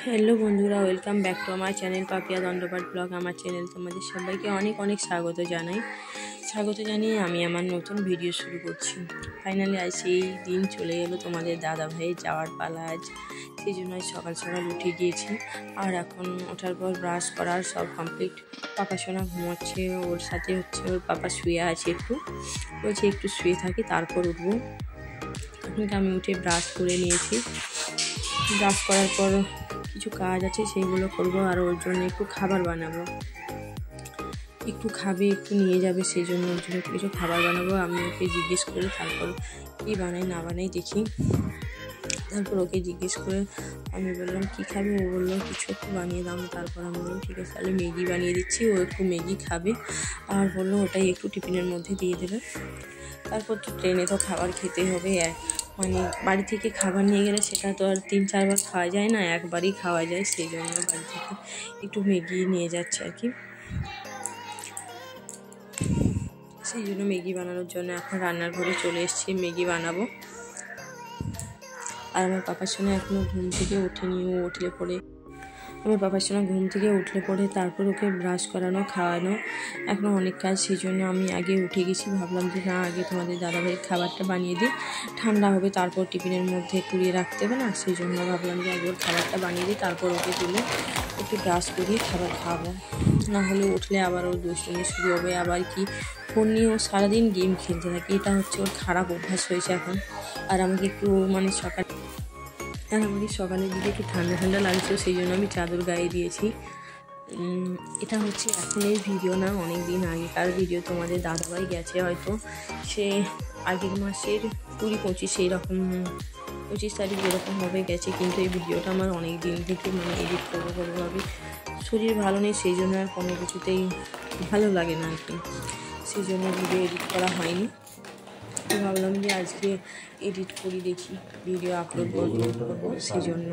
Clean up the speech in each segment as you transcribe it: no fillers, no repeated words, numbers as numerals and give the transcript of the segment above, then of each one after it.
Hello বন্ধুরা, welcome back to আমার channel Papiya দণ্ডপাট blog. আমার চ্যানেল তোমাদের সবাইকে অনেক অনেক স্বাগত জানিয়ে আমি আমার নতুন ভিডিও শুরু করছি। ফাইনালি আজ সেই দিন চলে গেলো, তোমাদের দাদা ভাইয়ের যাওয়ার পালা আজ। সেই জন্য সকাল সকাল উঠে গিয়েছি। আর এখন ওঠার পর ব্রাশ করার সব কমপ্লিট। পাপা সোনা ঘুমাচ্ছে, ওর সাথে ওর পাপা শুয়ে আছে, বলছে একটু শুয়ে থাকি তারপর উঠবো। তখন আমি উঠে ব্রাশ করে নিয়েছি। ব্রাশ করার পর কিছু কাজ আছে সেইগুলো করবো, আর ওর জন্য একটু খাবার বানাবো। একটু খাবে, একটু নিয়ে যাবে, সেই জন্য ওর জন্য কিছু খাবার বানাবো। আমি ওকে জিজ্ঞেস করি, তারপর কী বানাই না বানাই দেখি। তারপর ওকে জিজ্ঞেস করে আমি বললাম কী খাবে, ও বললো কিছু একটু বানিয়ে দাও। তারপর আমি বললাম ঠিক আছে, তাহলে ম্যাগি বানিয়ে দিচ্ছি। ও একটু ম্যাগি খাবে আর বললো ওটাই একটু টিফিনের মধ্যে দিয়ে দেবে। তারপর তো ট্রেনে তো খাবার খেতে হবে, মানে বাড়ি থেকে খাবার নিয়ে গেলে সেটা তো আর 3-4 বার খাওয়া যায় না, একবারই খাওয়া যায়। সেই জন্য বাড়ি থেকে একটু ম্যাগি নিয়ে যাচ্ছে আর কি। সেই জন্য ম্যাগি বানানোর জন্য এখন রান্নার ঘরে চলে এসেছি, ম্যাগি বানাবো। আর আমার পাপার সঙ্গে এখনও ঘুম থেকে ওঠেনি। আমার পাপার সঙ্গে ঘুম থেকে উঠলে পরে তারপর ওকে ব্রাশ করানো, খাওয়ানো, এখনও অনেক কাজ। সেই জন্য আমি আগে উঠে গেছি। ভাবলাম যে না, আগে তোমাদের দাদাভাইয়ের খাবারটা বানিয়ে দিই, ঠান্ডা হবে, তারপর টিফিনের মধ্যে কুড়িয়ে রাখতে হবে না। সেই জন্য ভাবলাম যে আগে ওর খাবারটা বানিয়ে দিই, তারপর ওকে তুলে একটু ব্রাশ করিয়ে খাবার খাওয়াবো। না হলে উঠলে আবার ওর দুষ্টুমি শুরু হবে। আবার কি, ফোন নিয়ে ও সারাদিন গেম খেলতে থাকে, এটা হচ্ছে ওর খারাপ অভ্যাস হয়েছে এখন। আর আমাকে একটু সকালের দিকে একটু ঠান্ডা ঠান্ডা লাগছে, সেই জন্য আমি চাদর গায়ে দিয়েছি। এটা হচ্ছে এখনের ভিডিও না, অনেক দিন আগেকার ভিডিও। তোমাদের দাদাভাই গেছে হয়তো সে আগের মাসের 20-25 এইরকম 25 তারিখ এরকম হবে গেছে। কিন্তু এই ভিডিওটা আমার অনেক দিন থেকে এডিট করবো ভাবি, শরীর ভালো নেই, সেই জন্য আর কোনো কিছুতেই ভালো লাগে না আর কি। সেই জন্য ভিডিও এডিট করা হয়নি। তো ভাবলাম যে আজকে এডিট করি, দেখি ভিডিও আপলোড করবো। সেই জন্য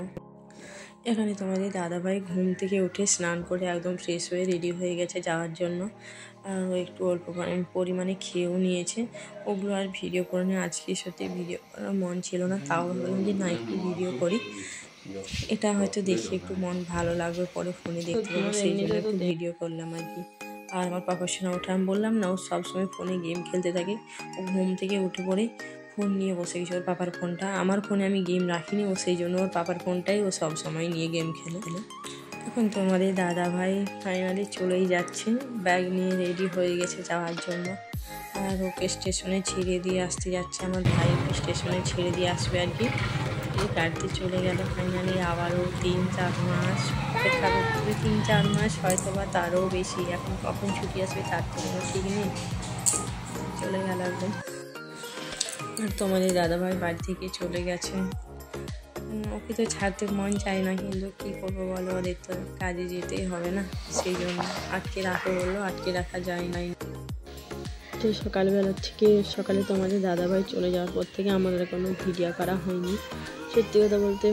এখানে তোমাদের দাদাভাই ঘুম থেকে উঠে স্নান করে একদম ফ্রেশ হয়ে রেডি হয়ে গেছে যাওয়ার জন্য। আর একটু অল্প পরিমাণে খেয়েও নিয়েছে। ওগুলো আর ভিডিও করে নিয়ে আজকে সত্যি ভিডিও করার মন ছিল না, তাও ভাবলাম যে না, একটু ভিডিও করি। এটা হয়তো দেখে একটু মন ভালো লাগবে, পরে ফোনে দেখতে পাবো, সেই জন্য একটু ভিডিও করলাম আর কি। আর আমার পাপার সঙ্গে ওঠা, আমি বললাম না, ও সবসময় ফোনে গেম খেলতে থাকে। ও ঘুম থেকে উঠে পড়ে ফোন নিয়ে বসে গেছে, ওর পাপার ফোনটা। আমার ফোনে আমি গেম রাখিনি, ও সেই জন্য ওর পাপার ফোনটাই ও সব সময় নিয়ে গেম খেলে। এখন তোমাদের দাদা ভাই ফাইনালি চলেই যাচ্ছে, ব্যাগ নিয়ে রেডি হয়ে গেছে যাওয়ার জন্য। আর ওকে স্টেশনে ছেড়ে দিয়ে আসতে যাচ্ছে, আমার ভাই ওকে স্টেশনে ছেড়ে দিয়ে আসবে আর কি। এই গাড়িতে চলে গেল ফাইনালি। আবারও 3-4 মাস অপেক্ষা করতে হবে, 3-4 মাস হয়তো বা তারও বেশি। এখন কখন ছুটি আসবে তার তো কোনো ঠিক নেই, চলে গেল একদম। আর তোমাদের দাদাভাই বাড়ি থেকে চলে গেছে। ওকে তো ছাড়তে মন চায় না, কিন্তু কী করবো বলো, ওদের তো কাজে যেতেই হবে না। সেই জন্য আটকে রাখো বললো, আটকে রাখা যায় না। তো সকালে তোমাদের দাদাভাই চলে যাওয়ার পর থেকে আমার আর কোনো ভিডিও করা হয়নি। সত্যি কথা বলতে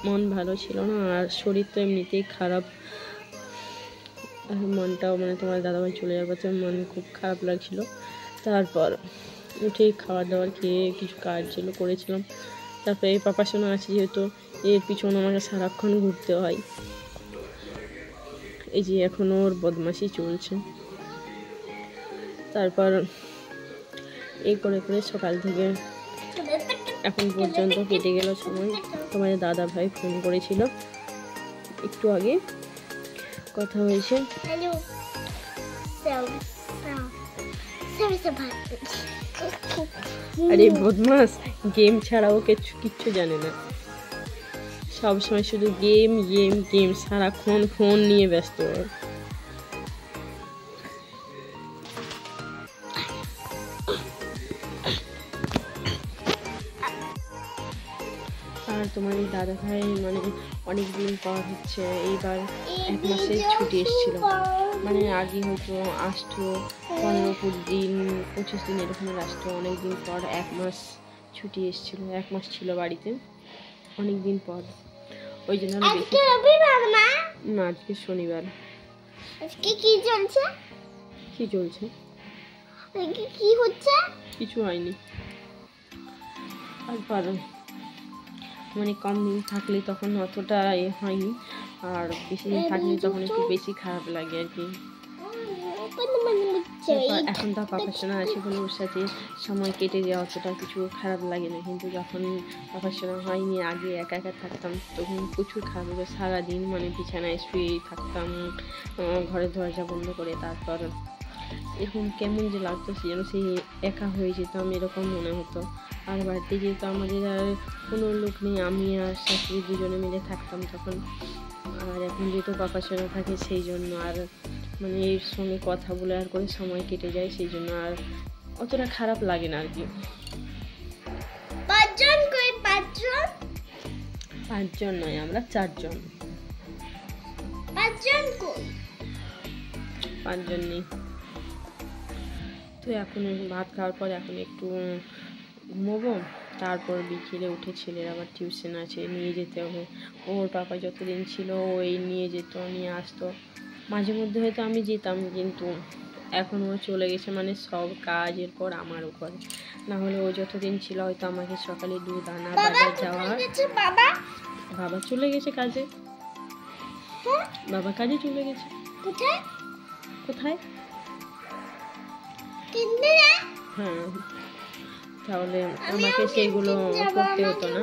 মন ভালো ছিল না, আর শরীর তো এমনিতেই খারাপ। আর মনটাও তোমার দাদাভাই চলে যাওয়ার পর থেকে মন খুব খারাপ লাগছিল। তারপর উঠে খাবার দাবার খেয়ে কিছু কাজ ছিল করেছিলাম। তারপরে এই পাপার সঙ্গে আছে যেহেতু, এর পিছনে আমাকে সারাক্ষণ ঘুরতে হয়। এই যে এখনও ওর বদমাশি চলছে। তারপর এই করে সকাল থেকে এখন পর্যন্ত কেটে গেল সময়। তোমাদের দাদা ভাই ফোন করেছিল, একটু আগে কথা হয়েছে। আরে বদমাস, গেম ছাড়া ও কিচ্ছু জানে না, সবসময় শুধু গেম, সারাক্ষণ ফোন নিয়ে ব্যস্ত। আর তোমার এই দাদা ভাই অনেক দিন পর হচ্ছে এইবার 1 মাসের ছুটি এসেছিল। আগে হয়তো আসতো 15-20 দিন, 25 দিন এরকম আসতো। অনেক দিন পর 1 মাস ছুটি এসেছিল, 1 মাস ছিল বাড়িতে, অনেক দিন পর। ওই জন্য না, আজকে শনিবার। আজকে কি চলছে কি হচ্ছে? কিছু হয়নি। মানে কম দিন থাকলে তখন অতটা হয়নি, আর বেশি দিন থাকলে তখন একটু বেশি খারাপ লাগে আর কি। এখন তো পাপার সোনা আছে বলে ওর সাথে সময় কেটে যাওয়া অতটা কিছু খারাপ লাগে না, কিন্তু যখন পাপার সোনা হয়নি আগে একা একা থাকতাম তখন প্রচুর খারাপ লাগে। সারাদিন মানে বিছানায় শুয়েই থাকতাম ঘরের দরজা বন্ধ করে। তারপর এরকম কেমন যে লাগতো যেন সেই একা হয়ে যেতাম এরকম মনে হতো। আর বাড়িতে যেহেতু আমাদের আর কোনো লোক নেই, আমি আর শাশুড়ি দুজনে মিলে থাকতাম তখন। আর এখন যেহেতু পাপার সোনা থাকে সেই জন্য আর মানে এর সঙ্গে কথা বলে আর করে সময় কেটে যায়, সেই জন্য আর অতটা খারাপ লাগে না আর কি। পাঁচজন নয়, আমরা 4 জন। 5 জন নেই। তো এখন ভাত খাওয়ার পর এখন একটু ঘুমোবো, তারপর বিকেলে উঠে ছেলের আবার টিউশন আছে, নিয়ে যেতে হবে। ওর পাপা যতদিন ছিল ওই নিয়ে যেত, নিয়ে আসতো। মাঝে মধ্যে হয়তো আমি যেতাম, কিন্তু এখন ও চলে গেছে, মানে সব কাজের পর আমার উপর। না হলে ও যতদিন ছিল হয়তো আমাকে সকালে দুধ আনা, বাজার যাওয়া। বাবা চলে গেছে কাজে। বাবা কাজে চলে গেছে। কোথায়? হ্যাঁ, তাহলে আমাকে সেইগুলো করতে হতো না।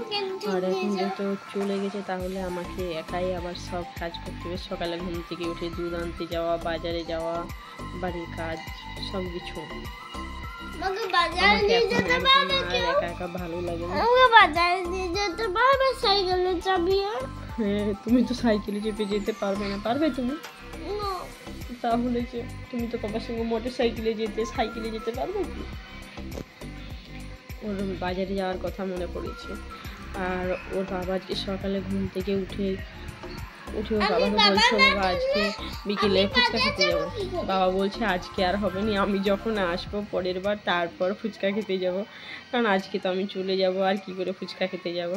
আর এখন যেহেতু চলে গেছে তাহলে আমাকে একাই আবার সব কাজ করতে হবে। সকালে ঘুম থেকে উঠে দুধ আনতে যাওয়া, বাজারে যাওয়া, বাড়ির কাজ সব কিছু। একা একা ভালো লাগে না। হ্যাঁ, তুমি তো সাইকেলে চেপে যেতে পারবে না। পারবে তুমি? তাহলে যে তুমি তো বাবার সঙ্গে মোটর সাইকেলে যেতে পারবে কি? ওর বাজারে যাওয়ার কথা মনে পড়েছে। আর ওর বাবা সকালে ঘুম থেকে উঠে ওর বাবাকে বলছে বাবা আজকে বিকেলে ফুচকা খেতে যাবো। বাবা বলছে আজকে আর হবে না, আমি যখন আসবো পরের বার তারপর ফুচকা খেতে যাব, কারণ আজকে তো আমি চলে যাব, আর কি করে ফুচকা খেতে যাব।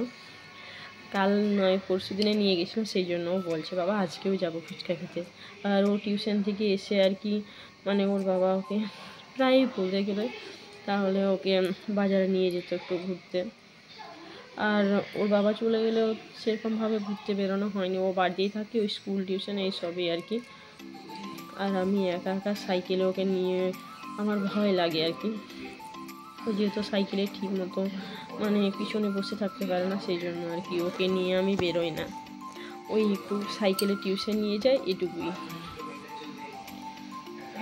কাল নয় পরশু দিনে নিয়ে গেছিলাম, সেই জন্য ও বলছে বাবা আজকেও যাব ফুচকা খেতে। আর ও টিউশন থেকে এসে আর কি মানে ওর বাবা ওকে প্রায়ই বলতে গেলে তাহলে ওকে বাজারে নিয়ে যেত একটু ঘুরতে। আর ওর বাবা চলে গেলেও সেরকমভাবে ঘুরতে বেরোনো হয়নি, ও বাড়িতেই থাকে, ওই স্কুল টিউশন এইসবই আর কি। আর আমি একা একা সাইকেলে ওকে নিয়ে আমার ভয় লাগে আর কি। ও যেহেতু সাইকেলে ঠিক মতো মানে পিছনে বসে থাকতে পারে না, সেই জন্য আর কি ওকে নিয়ে আমি বেরোই না। ওই একটু সাইকেলে টিউশন নিয়ে যায় এটুকুই।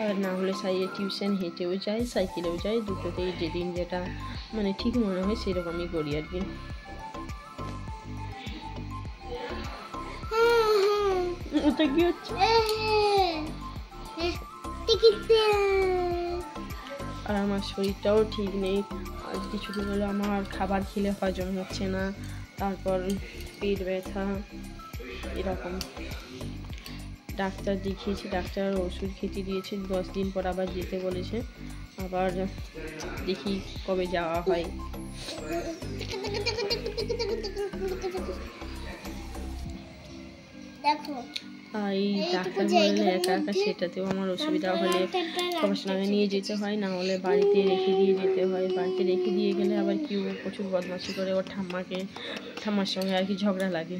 আর না হলে টিউশন হেঁটেও যায়, সাইকেলেও যায়, দুটোতেই যেদিন যেটা মানে ঠিক মনে হয় সেরকমই করি আর কি। ওটা কি হচ্ছে? আর আমার শরীরটাও ঠিক নেই। আর কিছুদিন হলো আমার খাবার খেলে হজম হচ্ছে না, তারপর পেট ব্যথা এরকম। ডাক্তার দেখিয়েছি, ডাক্তার ওষুধ খেতে দিয়েছে, 10 দিন পর আবার যেতে বলেছে। আবার দেখি কবে যাওয়া হয়। আর এই ডাক্তার বললে একা একা সেটাতেও আমার অসুবিধা হলে গবেষণায় নিয়ে যেতে হয়, না হলে বাড়িতে রেখে দিয়ে যেতে হয়। বাড়িতে রেখে দিয়ে গেলে আবার কি ও প্রচুর বদমাশি করে, ওর ঠাম্মার সঙ্গে আর কি ঝগড়া লাগে।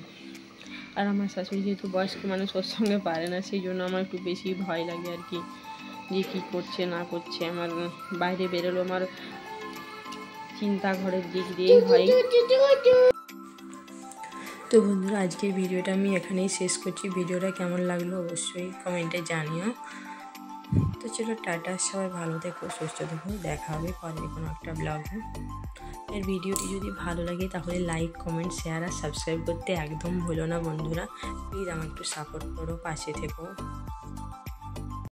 আর আমার শাশুড়ি যেহেতু বয়স্ক মানুষ, ওর সঙ্গে পারে না, সেই জন্য আমার একটু বেশি ভয় লাগে আর কি, যে কী করছে না করছে। আমার বাইরে বেরোলো আমার চিন্তা ঘরের দিক দিয়েই হয়। তো বন্ধুরা আজকের ভিডিওটা আমি এখানেই শেষ করছি। ভিডিওটা কেমন লাগলো অবশ্যই কমেন্টে জানিও। তো চলো টাটা, সবাই ভালো থেকো, সুস্থ থেকো, দেখা হবে পরে কোনো একটা ব্লগে। এর ভিডিওটি যদি ভালো লাগে তাহলে লাইক, কমেন্ট, শেয়ার আর সাবস্ক্রাইব করতে একদম ভুলো না বন্ধুরা। প্লিজ আমার একটু সাপোর্ট করো, পাশে থেকো।